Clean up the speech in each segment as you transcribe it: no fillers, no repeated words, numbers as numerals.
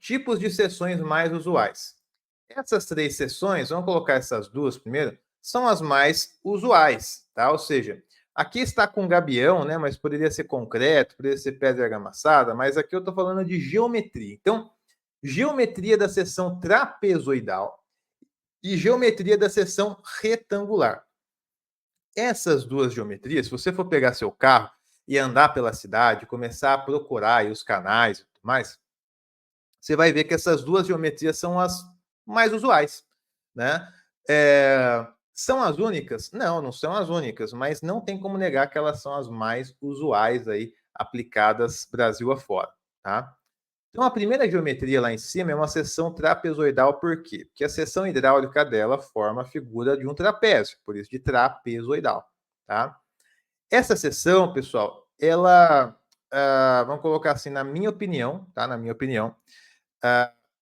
tipos de seções mais usuais. Essas 3 seções, vamos colocar essas duas primeiro, são as mais usuais, tá? Ou seja, aqui está com gabião, né? Mas poderia ser concreto, poderia ser pedra argamassada, mas aqui eu estou falando de geometria. Então, geometria da seção trapezoidal e geometria da seção retangular. Essas duas geometrias, se você for pegar seu carro e andar pela cidade, começar a procurar aí os canais e tudo mais, você vai ver que essas duas geometrias são as mais usuais, né? São as únicas? Não, não são as únicas, mas não tem como negar que elas são as mais usuais aí aplicadas Brasil afora, tá? Então, a primeira geometria lá em cima é uma seção trapezoidal, por quê? Porque a seção hidráulica dela forma a figura de um trapézio, por isso de trapezoidal, tá? Essa seção, pessoal, ela, vamos colocar assim, na minha opinião, tá? Na minha opinião,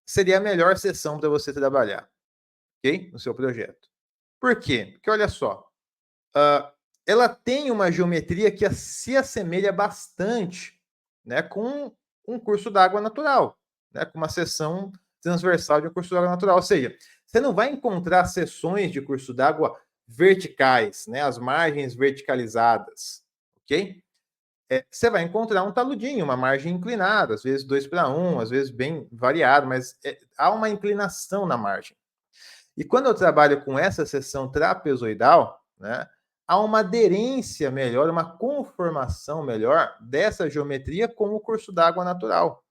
seria a melhor seção para você trabalhar, ok? No seu projeto. Por quê? Porque olha só, ela tem uma geometria que se assemelha bastante, né, com um curso d'água natural, né, com uma seção transversal de um curso d'água natural. Ou seja, você não vai encontrar seções de curso d'água verticais, né, as margens verticalizadas, ok? Você vai encontrar um taludinho, uma margem inclinada, às vezes 2:1, às vezes bem variado, mas há uma inclinação na margem. E quando eu trabalho com essa seção trapezoidal, né, há uma aderência melhor, uma conformação melhor dessa geometria com o curso d'água natural,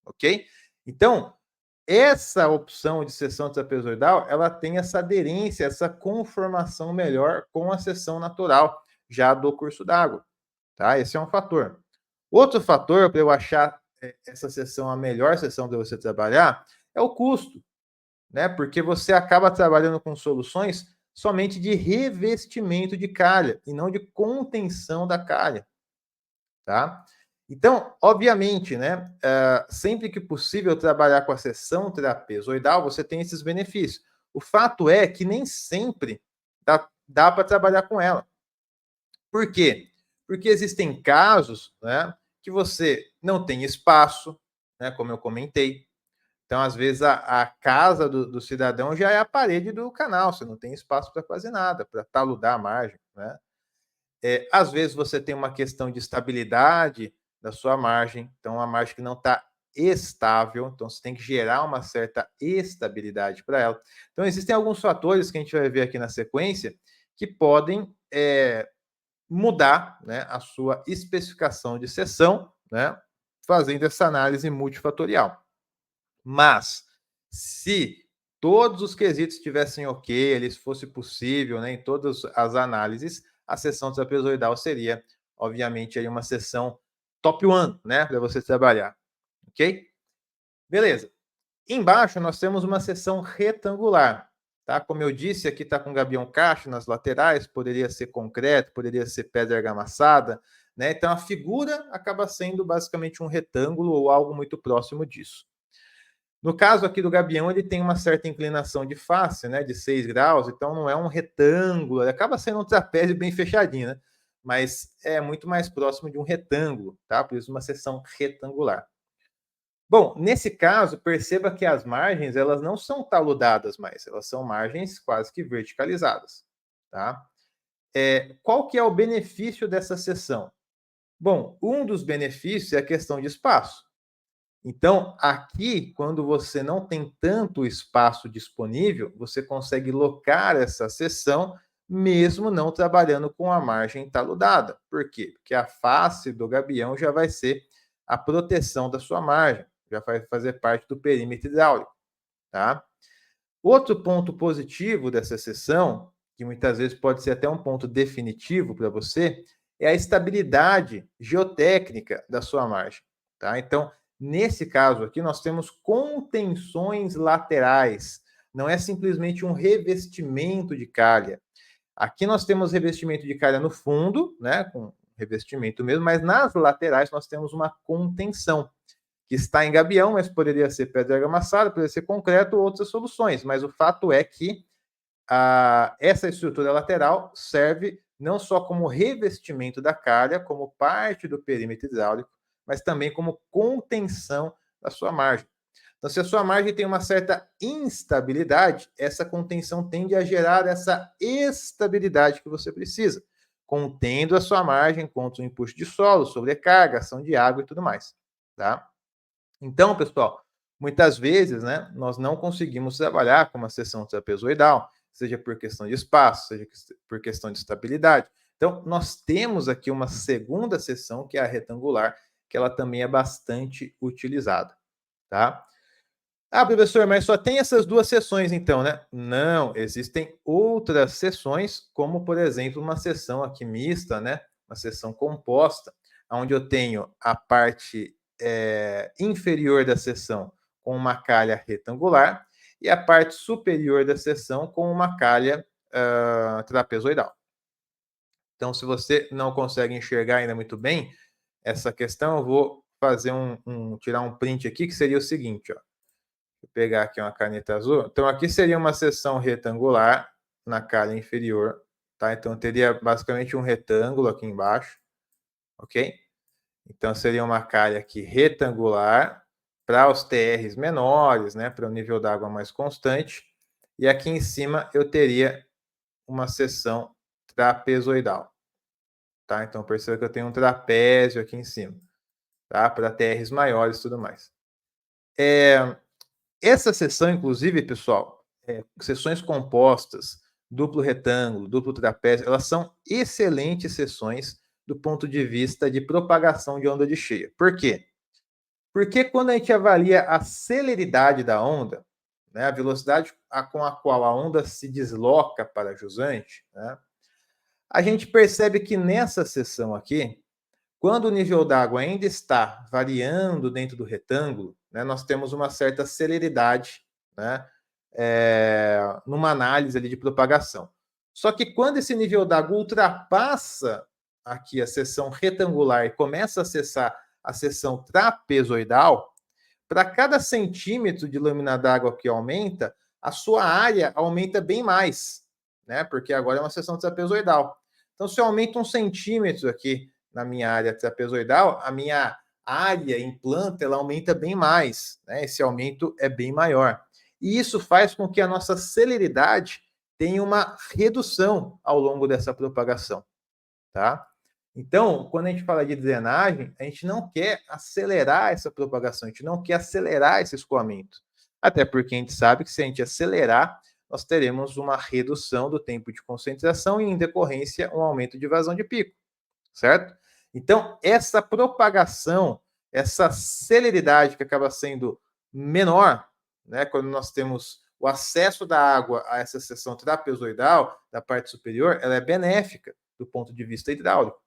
ok? Então, essa opção de seção trapezoidal, ela tem essa aderência, essa conformação melhor com a seção natural, já do curso d'água, tá? Esse é um fator. Outro fator para eu achar essa seção a melhor seção para você trabalhar é o custo, né? Porque você acaba trabalhando com soluções somente de revestimento de calha e não de contenção da calha, tá? Então, obviamente, né, sempre que possível trabalhar com a seção trapezoidal, você tem esses benefícios. O fato é que nem sempre dá para trabalhar com ela. Por quê? Porque existem casos, né, que você não tem espaço, né, como eu comentei. Então, às vezes, a casa do cidadão já é a parede do canal, você não tem espaço para fazer nada, para taludar a margem, né? Às vezes, você tem uma questão de estabilidade da sua margem, então, a margem que não está estável, então, você tem que gerar uma certa estabilidade para ela. Então, existem alguns fatores que a gente vai ver aqui na sequência que podem mudar, né, a sua especificação de seção, né, fazendo essa análise multifatorial. Mas, se todos os quesitos estivessem ok, eles fosse possível, né, em todas as análises, a seção trapezoidal seria, obviamente, aí uma seção top one, né, para você trabalhar, ok? Beleza. Embaixo nós temos uma seção retangular, tá? Como eu disse, aqui está com gabião caixa nas laterais, poderia ser concreto, poderia ser pedra argamassada, né? Então a figura acaba sendo basicamente um retângulo ou algo muito próximo disso. No caso aqui do gabião, ele tem uma certa inclinação de face, né, de 6 graus, então não é um retângulo, ele acaba sendo um trapézio bem fechadinho, né? Mas é muito mais próximo de um retângulo, tá? Por isso uma seção retangular. Bom, nesse caso, perceba que as margens, elas não são taludadas mais, elas são margens quase que verticalizadas, tá? Qual que é o benefício dessa seção? Bom, um dos benefícios é a questão de espaço. Então, aqui, quando você não tem tanto espaço disponível, você consegue locar essa seção, mesmo não trabalhando com a margem taludada. Por quê? Porque a face do gabião já vai ser a proteção da sua margem, já vai fazer parte do perímetro hidráulico, tá? Outro ponto positivo dessa seção, que muitas vezes pode ser até um ponto definitivo para você, é a estabilidade geotécnica da sua margem, tá? Então, nesse caso aqui, nós temos contenções laterais, não é simplesmente um revestimento de calha. Aqui nós temos revestimento de calha no fundo, né, com revestimento mesmo, mas nas laterais nós temos uma contenção, que está em gabião, mas poderia ser pedra argamassada, poderia ser concreto ou outras soluções. Mas o fato é que essa estrutura lateral serve não só como revestimento da calha, como parte do perímetro hidráulico, mas também como contenção da sua margem. Então, se a sua margem tem uma certa instabilidade, essa contenção tende a gerar essa estabilidade que você precisa, contendo a sua margem contra o empuxo de solo, sobrecarga, ação de água e tudo mais, tá? Então, pessoal, muitas vezes, né, nós não conseguimos trabalhar com uma seção trapezoidal, seja por questão de espaço, seja por questão de estabilidade. Então, nós temos aqui uma segunda seção, que é a retangular, que ela também é bastante utilizada, tá? Ah, professor, mas só tem essas duas seções, então, né? Não, existem outras seções, como, por exemplo, uma seção aqui mista, né? Uma seção composta, onde eu tenho a parte inferior da seção com uma calha retangular e a parte superior da seção com uma calha trapezoidal. Então, se você não consegue enxergar ainda muito bem essa questão, eu vou fazer tirar um print aqui, que seria o seguinte, ó. Vou pegar aqui uma caneta azul. Então, aqui seria uma seção retangular na calha inferior, tá? Então, teria basicamente um retângulo aqui embaixo, ok? Então, seria uma calha aqui retangular para os TRs menores, né? Para o nível d'água mais constante. E aqui em cima eu teria uma seção trapezoidal, tá? Então, perceba que eu tenho um trapézio aqui em cima, tá? Para TRs maiores e tudo mais. Essa seção, inclusive, pessoal, seções compostas, duplo retângulo, duplo trapézio, elas são excelentes seções do ponto de vista de propagação de onda de cheia. Por quê? Porque quando a gente avalia a celeridade da onda, né, a velocidade com a qual a onda se desloca para jusante, né, a gente percebe que nessa seção aqui, quando o nível d'água ainda está variando dentro do retângulo, né, nós temos uma certa celeridade, né, numa análise ali de propagação. Só que quando esse nível d'água ultrapassa aqui a seção retangular e começa a acessar a seção trapezoidal, para cada centímetro de lâmina d'água que aumenta, a sua área aumenta bem mais, né? Porque agora é uma seção trapezoidal. Então, se eu aumento 1 centímetro aqui na minha área trapezoidal, a minha área em planta ela aumenta bem mais, né? Esse aumento é bem maior. E isso faz com que a nossa celeridade tenha uma redução ao longo dessa propagação, tá? Então, quando a gente fala de drenagem, a gente não quer acelerar essa propagação, a gente não quer acelerar esse escoamento. Até porque a gente sabe que se a gente acelerar, nós teremos uma redução do tempo de concentração e, em decorrência, um aumento de vazão de pico, certo? Então, essa propagação, essa celeridade que acaba sendo menor, né, quando nós temos o acesso da água a essa seção trapezoidal, da parte superior, ela é benéfica do ponto de vista hidráulico,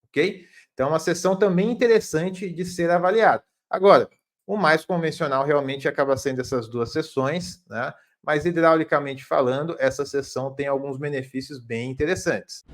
ok? Então, é uma seção também interessante de ser avaliada. Agora, o mais convencional realmente acaba sendo essas duas seções, né? Mas hidraulicamente falando, essa seção tem alguns benefícios bem interessantes.